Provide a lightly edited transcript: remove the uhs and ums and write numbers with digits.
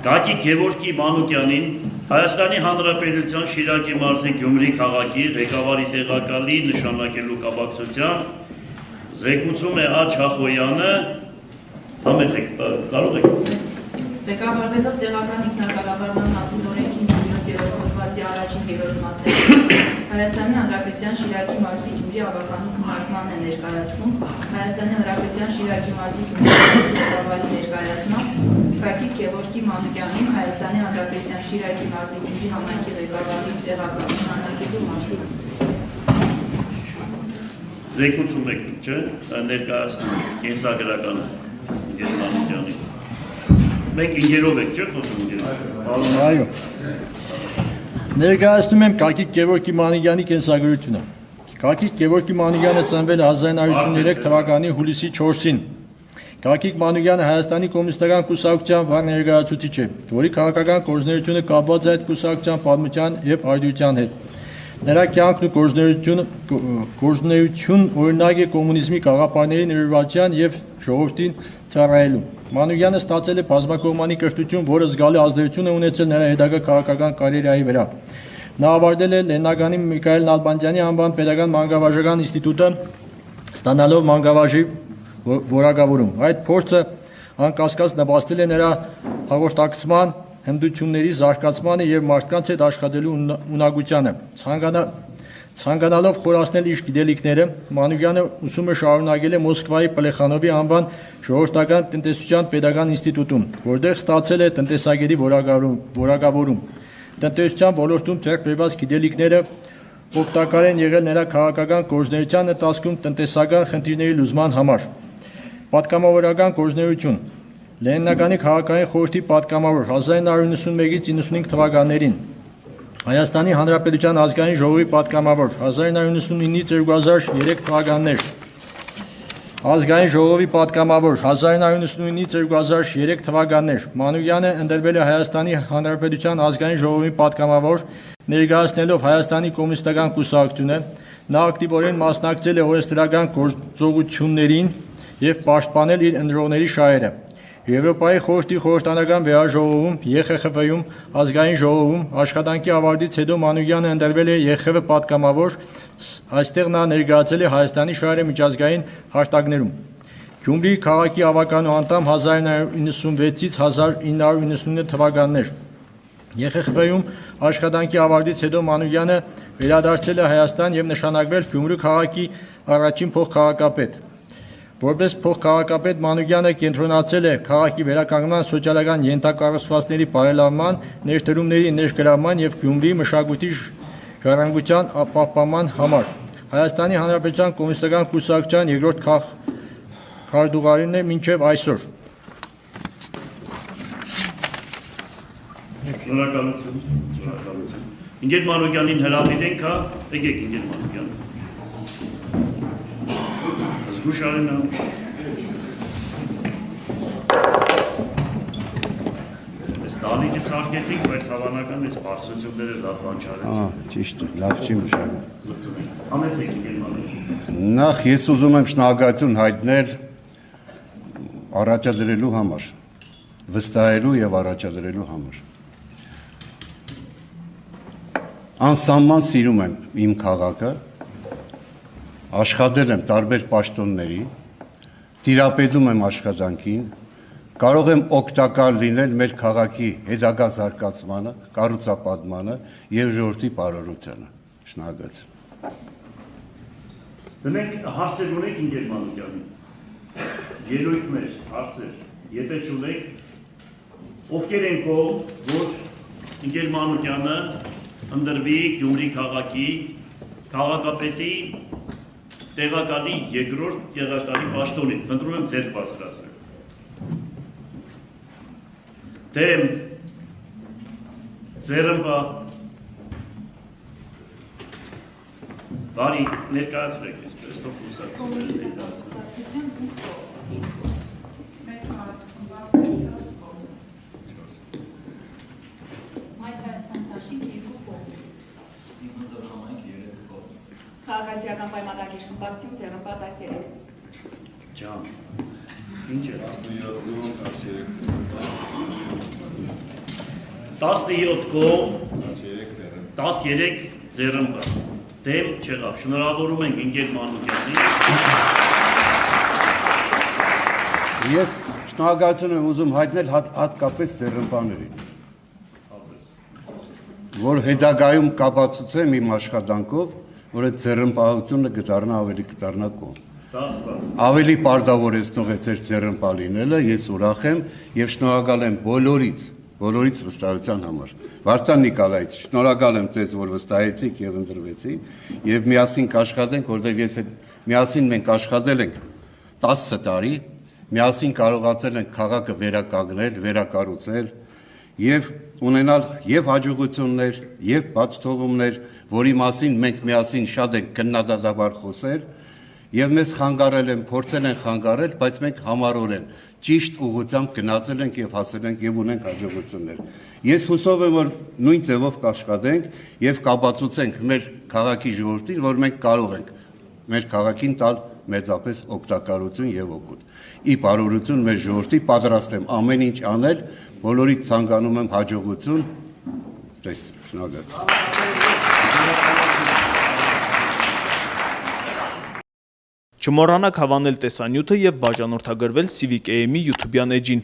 Գագիկ Գևորգի Մանուկյանին Հայաստանի Հանրապետության Շիրակի մարզի Գյումրի քաղաքի ղեկավարի տեղակալի նշանակելու կապակցությամբ զեկուցում է Աչ Հախոյանը, համեցեք, կարող եք։ Ղեկավարվելով տեղական ինքնակառավարման մասին օրենքի 57-րդ հոդվածի առաջին երրորդ մասերով Հայաստանի Հանրապետության Շիրակի մարզի Գյումրի ավականու քննարկման է ներկայացնում Հայաստանի Հանրապետության Շիրակի մարզի Գյումրի ղեկավարի ներկայացմամբ Գագիկ Գևորգի Մանուկյանին Հայաստանի Հանրապետության Շիրակի մարզի Գյումրի համայնքի ղեկավարի տեղակալի նշանակելու մասին։ Զեկուցում եք, չէ՞, ներկայացնում կենսագրականը Մանուկյանի։ Մենք ինգերով եք, չէ՞ խոսում ինգերով։ Այո։ Ներկայացնում եմ Գագիկ Գևորգի Մանուկյանի կենսագրությունը։ Գագիկ Գևորգի Մանուկյանը ծնվել է 1953 թվականի հուլիսի 4-ին։ Գագիկ Մանուկյանը Հայաստանի կոմունիստական կուսակցության վառ ներկայացուցիչ է, որի քաղաքական գործունեությունը կապված է այդ կուսակցության պատմության եւ արդյունության հետ։ Նրա կյանքն ու գործունեություն օրինակ է կոմունիզմի գաղափարների ներդրվածության եւ ժողովրդին ծառայելու։ Մանուկյանը ստացել է բազմակողմանի կրթություն, որը զգալի ազդեցություն է ունեցել նրա հետագա քաղաքական կարիերայի վրա։ Նա ավարտել է Լեննագանի Միքայել Նալբանդյանի անվան պետական մանկավարժական ինստիտուտը, ստանալով մանկավարժի որակավորում։ Այդ փորձը անկասկած նպաստել է նրա հաղորդակցման, հմտությունների զարգացմանը եւ մարդկանց հետ աշխատելու ունակությանը։ Ցանկանալով խորացնել իր գիտելիքները, Մանուկյանը ուսումը շարունակել է Մոսկվայի Պլեխանովի անվան ժողովրդական տնտեսության պետական ինստիտուտում, որտեղ ստացել է տնտեսագետի որակավորում։ Տնտեսության ոլորտում ձեռք բերված գիտելիքները օգտակար են եղել նրա քաղաքական գործունեության ընթացքում տնտեսական խնդիրների լուծման համար։ Պատգամավորական գործունեություն Լեննագանի քաղաքային խորհրդի պատգամավոր 1991-ից 95 թվականներին, Հայաստանի Հանրապետության ազգային ժողովի պատգամավոր 1999-ից 2003 թվականներ, ազգային ժողովի պատգամավոր 1999-ից 2003 թվականներ, Մանուկյանը ընտրվել է Հայաստանի Հանրապետության ազգային ժողովի պատգամավոր, ներկայացնելով Հայաստանի կոմունիստական կուսակցությունը, նա ակտիվորեն մասնակցել է օրենսդրական գործողություններին եւ պաշտպանել իր ընտրողների շահերը։ Եվրոպայի խորհրդի խորհրդանական վերաժողովում, ԵԽԽՎ-ում, ազգային ժողովում աշխատանքի ավարտից հետո Մանուկյանը ընտրվել է ԵԽԽՎ պատգամավոր, այստեղ նա ներկայացել է Հայաստանի շահերը միջազգային հարթակներում։ Գյումրի քաղաքի ավականու անդամ 1996-ից 1999 թվականներ։ ԵԽԽՎ-ում աշխատանքի ավարտից հետո Մանուկյանը վերադարձել է Հայաստան եւ նշանակվել Գյումրի քաղաքի առաջին փոխքաղաքապետ։ Որպես փոխքաղաքապետ Մանուկյանը կենտրոնացել է քաղաքի վերականգնման, սոցիալական ենթակառուցվածքների բարելավման, ներդրումների ներգրավման եւ Գյումրի մշակույթի ժառանգության պահպանման համար։ Հայաստանի Հանրապետության կոմունիստական կուսակցության երկրորդ քարտուղարին է մինչև այսօր։ Շնորհակալություն։ Ինգեր Մանուկյանին հրավիրենք, հա, եկեք Ինգեր Մանուկյան։ Զգուշարենա։ Այս տալիքի սարքեցինք, բայց հավանական այս պարսությունները լավ բան չարեցին։ Ճիշտ է, լավ չի մշակում։ Համեցեք Ինգեր Մանուկյան։ Նախ ես ուզում եմ շնորհակալություն հայտնել առաջադրելու համար, վստահելու եւ առաջադրելու համար։ Անսահման սիրում եմ իմ քաղաքը, աշխատել եմ տարբեր պաշտոնների, տիրապետում եմ աշխատանքին, կարող եմ օգտակար լինել մեր քաղաքի հետագա զարգացմանը, կառուցապատմանը եւ ժողովրդի բարօրությանը։ Շնորհակալություն։ Դնենք հարցեր ունեք Ինգեր Մանուկյանին։ Ելույթներ, հարցեր, եթե չունեք, ովքեր են որ Ինգեր Մանուկյանը ընտրվի Գյումրի քաղաքի քաղաքապետի տեղակալի երկրորդ տեղակալի պաշտոնին, խնդրում եմ ձեր բարձրացնել։ Դեմ ձերմբա բարի ներկայացրեք այսպես թող կուսակցությունները ներկայացնեն։ Քաղաքացիական պայմանագիր խմբակցություն ձեռնպատ այս երեք։ Ջան, ինչ է։ 17 13 17 գոլ, 13 ձեռնպա։ Դեմ չեղավ։ Շնորհավորում ենք ընկեր Մանուկյանին։ Ես շնորհակալություն եմ ուզում հայտնել հատկապես ձեռնպաներին, որ հետագայում կապացուցեմ իմ աշխատանքով, որ այդ ձեռնպահությունը կդառնա կողմ։ Ավելի պարտավորեցնող է ձեր ձեռնպա լինելը, ես ուրախ եմ եւ շնորհակալ եմ բոլորից վստահության համար։ Վարդան Նիկոլայից, շնորհակալ եմ ձեզ, որ վստահեցիք եւ ընտրվեցիք եւ միասին կաշխատենք, որտեղ ես այդ միասին մենք աշխատել ենք 10 տարի, միասին կարողացել ենք քաղաքը վերականգնել, վերակառուցել եւ ունենալ եւ հաջողություններ եւ բացթողումներ, որի մասին մենք միասին շատ ենք քննադատաբար խոսել եւ մեզ խանգարել են, փորձել են խանգարել, բայց մենք համառորեն ճիշտ ուղղությամբ գնացել ենք եւ հասել ենք եւ ունենք հաջողություններ։ Ես հուսով եմ, որ նույն ձևով կաշխատենք եւ կապացուցենք մեր քաղաքի ժողովրդին, որ մենք կարող ենք մեր քաղաքին տալ մեծապես օգտակարություն եւ օգուտ։ Ի բարօրություն մեր ժողովրդի պատրաստ եմ ամեն ինչ անել, բոլորիդ ցանկանում եմ հաջողություն։ Շնորհակալ։ Չմոռանաք հավանել տեսանյութը եւ բաժանորդագրվել Civic AM-ի YouTube-յան էջին։